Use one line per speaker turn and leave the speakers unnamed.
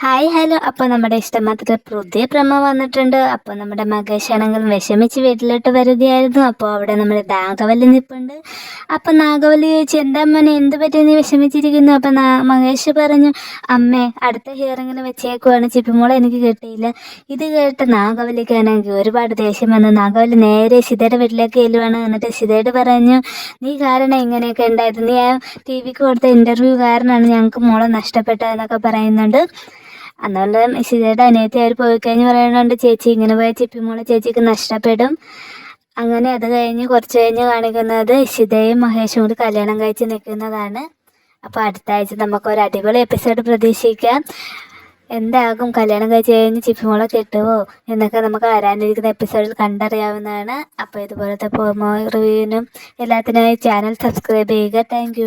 Hi hello. അപ്പോൾ നമ്മുടെ ഇഷ്ടമാത്ര പുതിയ പ്രമോ വന്നിട്ടുണ്ട്. അപ്പോൾ നമ്മുടെ മകേഷ് ആണെങ്കിൽ വിഷമിച്ച് വീട്ടിലോട്ട് വരുകയായിരുന്നു. അപ്പോൾ അവിടെ നമ്മുടെ നാഗവല്ലി നിൽപ്പുണ്ട്. അപ്പോൾ നാഗവല്ലി ചോദിച്ചു, എന്താ മോനെ, എന്ത് പറ്റി നീ വിഷമിച്ചിരിക്കുന്നു? അപ്പോൾ മകേഷ് പറഞ്ഞു, അമ്മേ അടുത്ത ഹിയറിങ്ങിൽ വെച്ചേക്കുവാണ്, ചിപ്പിമോളെ എനിക്ക് കിട്ടിയില്ല. ഇത് കേട്ട് നാഗവല്ലിക്കാണെങ്കിൽ ഒരുപാട് ദേഷ്യം വന്നു. നാഗവല്ലി നേരെ ശിതയുടെ വീട്ടിലേക്ക് ചെല്ലുവാണ്. എന്നിട്ട് ശിതയോട് പറഞ്ഞു, നീ കാരണം ഇങ്ങനെയൊക്കെ ഉണ്ടായത്, നീ ആ ടി വിക്ക് കൊടുത്ത ഇൻ്റർവ്യൂ കാരണമാണ് ഞങ്ങൾക്ക് മോളെ നഷ്ടപ്പെട്ടതെന്നൊക്കെ പറയുന്നുണ്ട്. അതുകൊണ്ട് ശിതയുടെ അനിയത്തി അവർ പോയി കഴിഞ്ഞ് പറയുന്നുണ്ട്, ചേച്ചി ഇങ്ങനെ പോയ ചിപ്പിമോളെ ചേച്ചിക്ക് നഷ്ടപ്പെടും. അങ്ങനെ അത് കഴിഞ്ഞ് കുറച്ച് കഴിഞ്ഞ് കാണിക്കുന്നത് ശിതയും മഹേഷും കൂടി കല്യാണം കഴിച്ച് നിൽക്കുന്നതാണ്. അപ്പോൾ അടുത്ത ആഴ്ച നമുക്കൊരു അടിപൊളി എപ്പിസോഡ് പ്രതീക്ഷിക്കാം. എന്താകും, കല്യാണം കഴിച്ച് കഴിഞ്ഞ് ചിപ്പിമോളെ കിട്ടുമോ എന്നൊക്കെ നമുക്ക് വരാനിരിക്കുന്ന എപ്പിസോഡിൽ കണ്ടറിയാവുന്നതാണ്. അപ്പോൾ ഇതുപോലത്തെ റിവ്യൂവിനും എല്ലാത്തിനായി ചാനൽ സബ്സ്ക്രൈബ് ചെയ്യുക. താങ്ക്